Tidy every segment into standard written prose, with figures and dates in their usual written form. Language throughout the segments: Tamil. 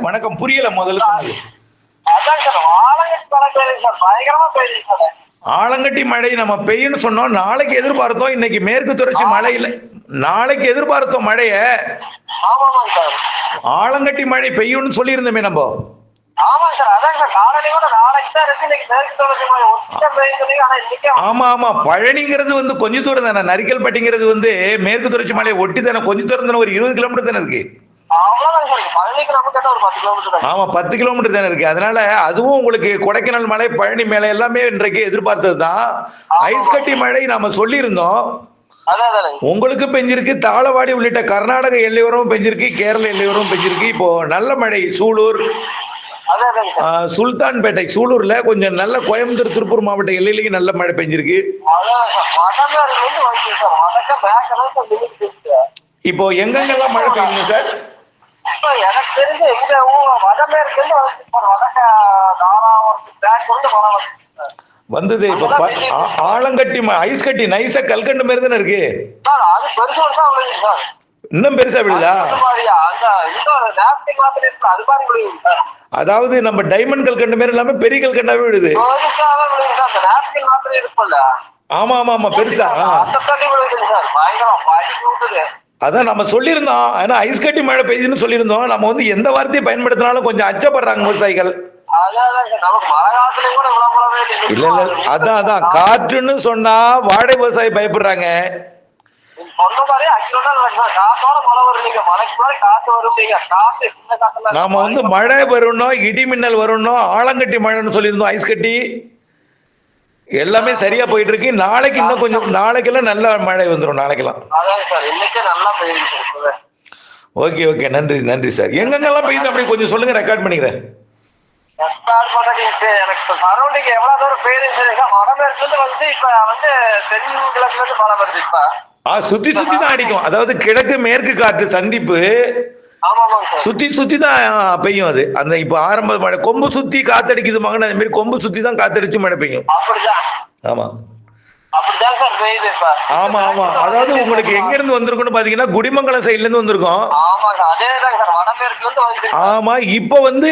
வணக்கம். புரியல முதல்ல சொன்னது. ஆலங்கட்டி மழை நம்ம பெய்யும்னு சொன்னோம். நாளைக்கு எதிர்பார்த்தோம். இன்னைக்கு மேற்கு தொடர்ச்சி மழையில நாளைக்கு எதிர்பார்த்தோம் மழைய. ஆலங்கட்டி மழை பெய்யும்னு சொல்லி இருந்தோமே நம்ம. ஆமா ஆமா, பழனிங்கிறது வந்து கொஞ்சம் தூரம் தானே. நரிக்கல்பட்டிங்கிறது வந்து மேற்கு தொடர்ச்சி மலையை ஒட்டி தானே, கொஞ்சம் தூரம் தானே, ஒரு 20 கிலோமீட்டர் தானே இருக்கு. ஆமா, 10 கிலோமீட்டர் தானே இருக்கு. அதனால அதுவும் உங்களுக்கு கொடைக்கானல் மலை, பழனி மேல எல்லாமே இன்றைக்கு எதிர்பார்த்தது தான். ஐஸ் கட்டி மழை நாம சொல்லி இருந்தோம். உங்களுக்கு பெஞ்சிருக்கு. தாளவாடி உள்ளிட்ட கர்நாடக எல்லையோரம் பெஞ்சிருக்கு, கேரள எல்லையோரம் பெஞ்சிருக்கு. இப்போ நல்ல மழை சூலூர், சுல்தான்பேட்டை, சூலூர்ல கொஞ்சம் நல்ல, கோயம்புத்தூர் திருப்பூர் மாவட்ட எல்லையிலேயும் நல்ல மழை பெஞ்சிருக்கு. இப்போ எங்கெங்கெல்லாம் மழை பெய்யுங்க சார்? எனக்கு தெரிஞ்சு எங்க வடமேற்கு வந்தது. இப்ப ஆலங்கட்டி ஐஸ் கட்டி நைஸா கல்கண்டு மாதிரி தானே இருக்கு. இன்னும் பெருசா விழுதா? அதாவது நம்ம டைமண்ட் கல்கண்டு மாதிரி இல்லாம பெரிய கல்கண்டாவே விழுது. ஆமா ஆமா ஆமா, பெருசா. அதான் நம்ம சொல்லியிருந்தோம். ஆனா ஐஸ் கட்டி மழை பெய்யுதுன்னு சொல்லியிருந்தோம். நம்ம வந்து எந்த வார்த்தையை பயன்படுத்தினாலும் கொஞ்சம் அச்சப்படுறாங்க விவசாயிகள். இல்ல இல்ல, அதான் அதான் காற்றுன்னு சொன்னா வாழை விவசாயி பயப்படுறாங்க. நாம வந்து மழை வரணும், இடி மின்னல் வரணும், ஆலங்கட்டி மழைன்னு சொல்லியிருந்தோம். ஐஸ் கட்டி எல்லாமே சரியா போயிட்டு இருக்கு. நாளைக்கு இன்னும் கொஞ்சம், நாளைக்கெல்லாம் நல்ல மழை வந்துடும். நாளைக்கெல்லாம் ஓகே ஓகே, நன்றி நன்றி சார். எங்கெங்கெல்லாம் பெய்யுது அப்படி கொஞ்சம் சொல்லுங்க, ரெக்கார்ட் பண்ணிக்கிறேன். எனக்கு சரௌண்டிங் எவ்வளவு தூரம் பெய்யுது? வடமேற்கு வந்து இப்ப வந்து தென்கிழக்குல இருந்து மழை வருது. இப்ப சுத்தி சுத்தி தான் அடிக்கும். அதாவது கிழக்கு மேற்கு காற்று சந்திப்பு சுத்தி சுத்தி தான் பெய்யும் அது. அந்த இப்ப ஆரம்ப மழை கொம்பு சுத்தி காத்தடிக்குது மகன், அதே மாதிரி கொம்பு சுத்தி தான் காத்தடிச்சு மழை பெய்யும். ஆமா ஆமா ஆமா. அதாவது உங்களுக்கு எங்க இருந்து வந்திருக்குன்னு பாத்தீங்கன்னா குடிமங்கலம் சைட்ல இருந்து வந்திருக்கோம். ஆமா, இப்ப வந்து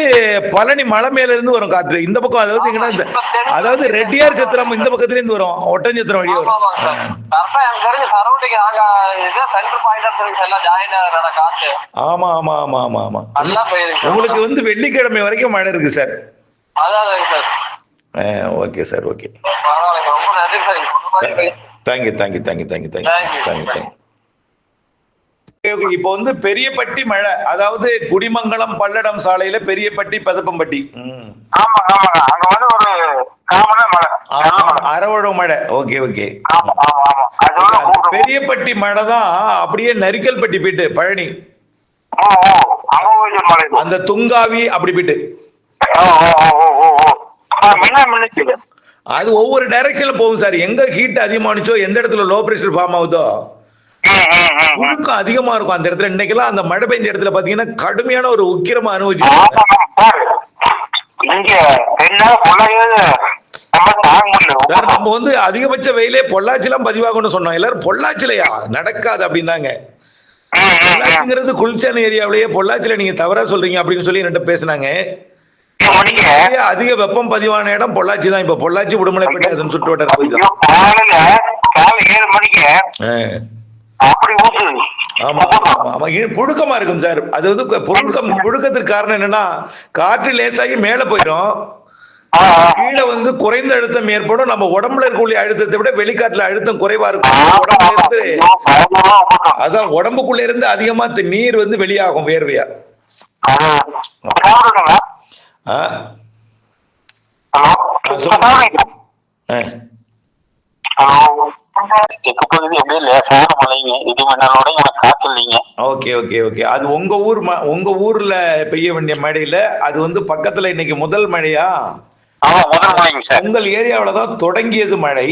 பழனி மலை மேல இருந்து வரும் காற்று இந்த பக்கம். அதாவது அதாவது ரெட்டியார் சத்திரம் இந்த பக்கத்துல இருந்து வரும், ஒட்டஞ்சத்திரம் வழியா வரும். ஆமா ஆமா ஆமா ஆமா ஆமா. உங்களுக்கு வந்து வெள்ளிக்கிழமை வரைக்கும் மழை இருக்கு sir. Okay sir, okay. Thank you thank you thank you thank you thank you thank you. இப்போ வந்து பெரியப்பட்டி மழை, அதாவது குடிமங்கலம் பல்லடம் சாலையில பெரியப்பட்டி பதப்பம்பட்டி. அரவழ மழை. Okay okay. பெரியப்பட்டி மழை தான் அப்படியே நரிக்கல்பட்டி போயிட்டு பழனி, அந்த துங்காவி அப்படி போயிட்டு அது ஒவ்வொரு டைரக்ஷன்ல போகும் சார். எங்க ஹீட் அதிகமானுச்சோ, எந்த இடத்துல லோ பிரஷர் ஃபார்ம் ஆகுதோ புழுக்கம் அதிகமா இருக்கும் அந்த இடத்துல. இன்னைக்கெல்லாம் அந்த மழை பெஞ்ச இடத்துல பாத்தீங்கன்னா கடுமையான ஒரு உக்கிரமா அனுபவிச்சு. நம்ம வந்து அதிகபட்ச வெயிலே பொள்ளாச்சி எல்லாம் பதிவாகணும்னு சொன்னோம். எல்லாரும் பொள்ளாச்சிலையா நடக்காது அப்படின்னாங்க. பொள்ளாச்சிங்கிறது குளிர்ச்சியான ஏரியாவிலேயே பொள்ளாச்சியில நீங்க தவறா சொல்றீங்க அப்படின்னு சொல்லி என்கிட்ட பேசினாங்க. அதிக வெப்பம் பதிவான இடம் பொள்ளாச்சி தான். இப்ப பொள்ளாச்சி உடுமலைப்பேட்டை அதன் சுற்று வட்டார புழுக்கமா இருக்கும் சார். அது வந்து புழுக்கத்துக்கு காரணம் என்னன்னா, காற்று லேசாகி மேல போயிடும், கீழே வந்து குறைந்த அழுத்தம் ஏற்படும். நம்ம உடம்புல இருக்கக்கூடிய அழுத்தத்தை விட வெளிக்காட்டுல அழுத்தம் குறைவா இருக்கும். உடம்புல இருந்து அதான் உடம்புக்குள்ள இருந்து அதிகமா நீர் வந்து வெளியாகும் வேர்வையா. Okay okay okay. அது உங்க ஊர்ல பெய்ய வேண்டிய மழையில அது வந்து பக்கத்துல இன்னைக்கு முதல் மழையா? உங்கள் ஏரியாவிலதான் தொடங்கியது மழை.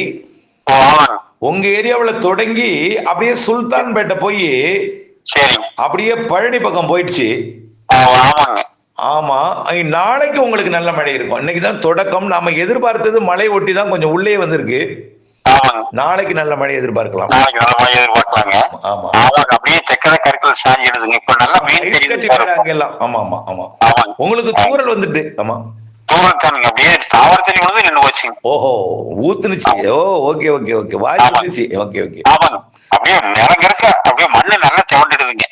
உங்க ஏரியாவில தொடங்கி அப்படியே சுல்தான்பேட்டை போய் அப்படியே பழனி பக்கம் போயிடுச்சு. ஆமா, நாளைக்கு உங்களுக்கு நல்ல மழை இருக்கும். இன்னைக்குதான் தொடக்கம். நாம எதிர்பார்த்தது மழை ஒட்டி தான் கொஞ்சம் உள்ளே வந்திருக்கு. நாளைக்கு நல்ல மழை எதிர்பார்க்கலாம். ஆமா அப்படியே தான் கற்கள் சாஞ்சிடுதுங்க. இப்ப நல்லா மீன் ஐஸ் கட்டி தெரியுது மழை அங்கெல்லாம். ஆமா ஆமா ஆமா. ஆமாங்க. உங்களுக்கு தூறல் வந்துட்டு. ஆமா. தூரத்தானுங்க அப்படியே தாவர தண்ணி வந்து நின்று போச்சுங்க. ஓஹோ, ஊத்துனுச்சு. ஓ, ஓகே ஓகே ஓகே. வாய் வந்துச்சு. Okay okay. ஆமாங்க. அப்படியே நிலங்க இருக்க அப்படியே மண்ணு நல்லா தோண்டிடுதுங்க.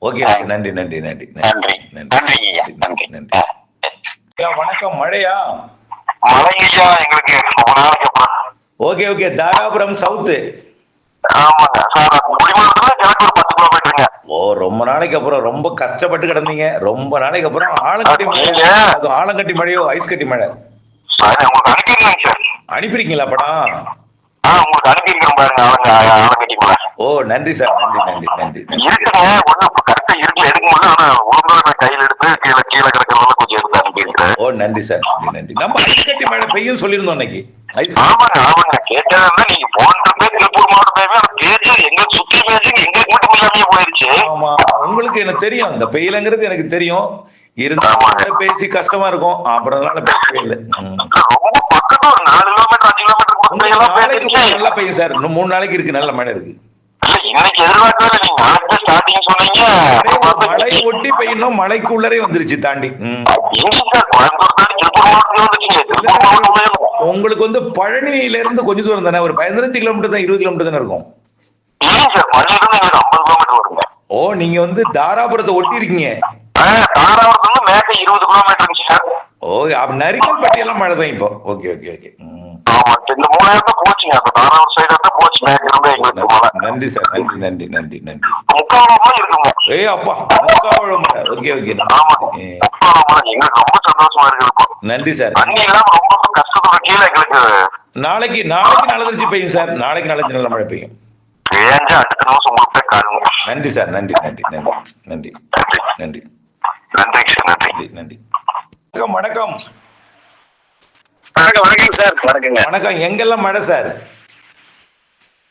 ஓகே. நன்றி நன்றி நன்றி நன்றி நன்றிங்க ஐயா. நன்றி நன்றி. வணக்கம். மழையா? மழைங்க ஐயா எங்களுக்கு ரொம்ப நாளைக்கு அப்புறம். Okay okay. தாராபுரம் சவுத்து. ஆமாங்க சார். குடிமகத்துல எனக்கு ஒரு 10 கிலோமீட்டருங்க. ஓ, ரொம்ப நாளைக்கு அப்புறம். ரொம்ப கஷ்டப்பட்டு கிடந்தீங்க. ரொம்ப நாளைக்கு அப்புறம் ஆலங்கட்டி மழை. அது ஆலங்கட்டி மழையோ ஐஸ் கட்டி மழை? சார் உங்களுக்கு அனுப்பிடுறேங்க சார். அனுப்பிருக்கீங்களா படம்? உங்களுக்கு அனுப்பியிருக்கேன் பாருங்க. ஆலங்கட்டி மழை. ஓ, நன்றி சார். நன்றி நன்றி நன்றி. இருக்குங்க. ஒண்ணு கரெக்டா இருக்குல எடுக்க முடியல. ஆனா ஒழுங்கா கையில எடுத்து கீழே கீழே கிடக்கிறதெல்லாம் கொஞ்சம் எடுத்து அனுப்பியிருக்கேன். ஓ, நன்றி சார். நன்றி நன்றி. நம்ம ஐஸ் கட்டி மழை பெய்யும் சொல்லியிருந்தோம் அன்னைக்கு. ஆமாங்க ஆமாங்க. கேட்டதா நீங்க போனது திருப்பூர் மாவட்டமே பேச்சு எங்க சுத்தி பேச்சு எங்களுக்கு மட்டும் இல்லாமே போயிருச்சு. ஆமா, உங்களுக்கு எனக்கு தெரியும். இந்த பெயிலங்கிறது எனக்கு தெரியும். இருந்தாலும் பேசி கஷ்டமா இருக்கும். அப்புறம் பேசவே இல்லை. ரொம்ப பக்கத்துல ஒரு 4 கிலோமீட்டர் 5 கிலோமீட்டர் நல்லா பெய்யும் சார். இன்னும் 3 நாளைக்கு இருக்கு. நல்ல மழை இருக்கு. இன்னைக்கு எதிர்பார்க்கல. நீங்க நாளைக்கு ஸ்டார்டிங் சொன்னீங்க. மழை ஒட்டி பெய்யணும். மழைக்குள்ளரே வந்துருச்சு தாண்டி. உங்களுக்கு வந்து பழனியில இருந்து கொஞ்சம் தூரம் தானே? ஒரு 15 கிலோமீட்டர் தான், 20 கிலோமீட்டர் தானே இருக்கும். ஓ, நீங்க வந்து தாராபுரத்தை ஒட்டி இருக்கீங்க. ஓ, அப்ப நரிக்கல்பட்டி எல்லாம் மழை தான் இப்போ. Okay okay okay. நன்றி சார். நன்றி நன்றி நன்றி நன்றி. ஏ அப்பா, முக்காவளம் மழை. Okay okay. நன்றி சார். நாளைக்கு நாளை பெய்யும் சார். நாளைக்கு நாளை நல்ல மழை பெய்யும். நன்றி சார். நன்றி நன்றி நன்றி நன்றி நன்றி நன்றி நன்றி. வணக்கம். வணக்கம் சார். வணக்கங்க. வணக்கம். எங்கெல்லாம் மழை சார்?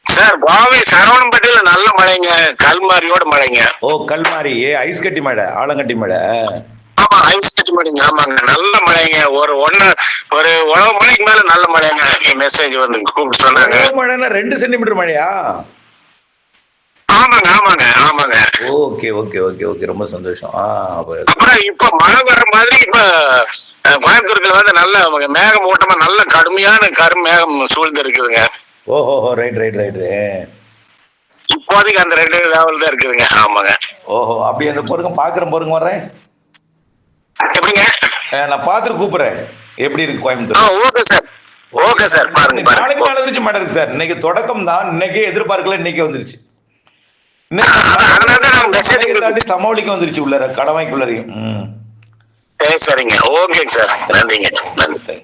சார் கோவை சரவணம்பட்டியில நல்ல மழைங்க. கல்மாரியோட மழைங்க. ஓ, கல்மாரி. ஐஸ் கட்டி மழை, ஆலங்கட்டி மழை. ஆமா, ஐஸ் கட்டி மழைங்க. ஆமாங்க, நல்ல மழைங்க. ஒரு 1 மணிக்கு மேல நல்ல மழைங்க. மெசேஜ் வந்து கூப்பிட்டு சொன்னாங்க. மழைன்னா 2 சென்டிமீட்டர் மழையா? ஆமாங்க ஆமாங்க ஆமாங்க. Okay okay okay okay. ரொம்ப சந்தோஷம். அப்புறம் இப்ப மழை வர மாதிரி இப்ப கோயம்புத்தூர்ல வந்து நல்ல மேகமூட்டமா நல்ல கடுமையான கருமேகம் சூழ்ந்து இருக்குதுங்க. ஓஹோ, ரைட் ரைட் ரைட். இப்போதைக்கு அந்த 2 லெவல் தான் இருக்குதுங்க. ஆமாங்க. ஓஹோ, அப்படி அந்த பொருங்க பாக்குறேன். வர்றேன். எப்படிங்க? நான் பாத்துட்டு கூப்பிடுறேன். எப்படி இருக்கு Coimbatore? Okay sir. Okay sir. பாருங்க. நாளைக்கு நாளை மழை இருக்கு சார். இன்னைக்கு தொடக்கம் தான். இன்னைக்கே எதிர்பார்க்கல. இன்னைக்கு வந்துருச்சு. சமாளிக்க வந்துருச்சு. உள்ள கடமைக்குள்ளரையும். சரிங்க. Okay sir. நன்றிங்க. நன்றி.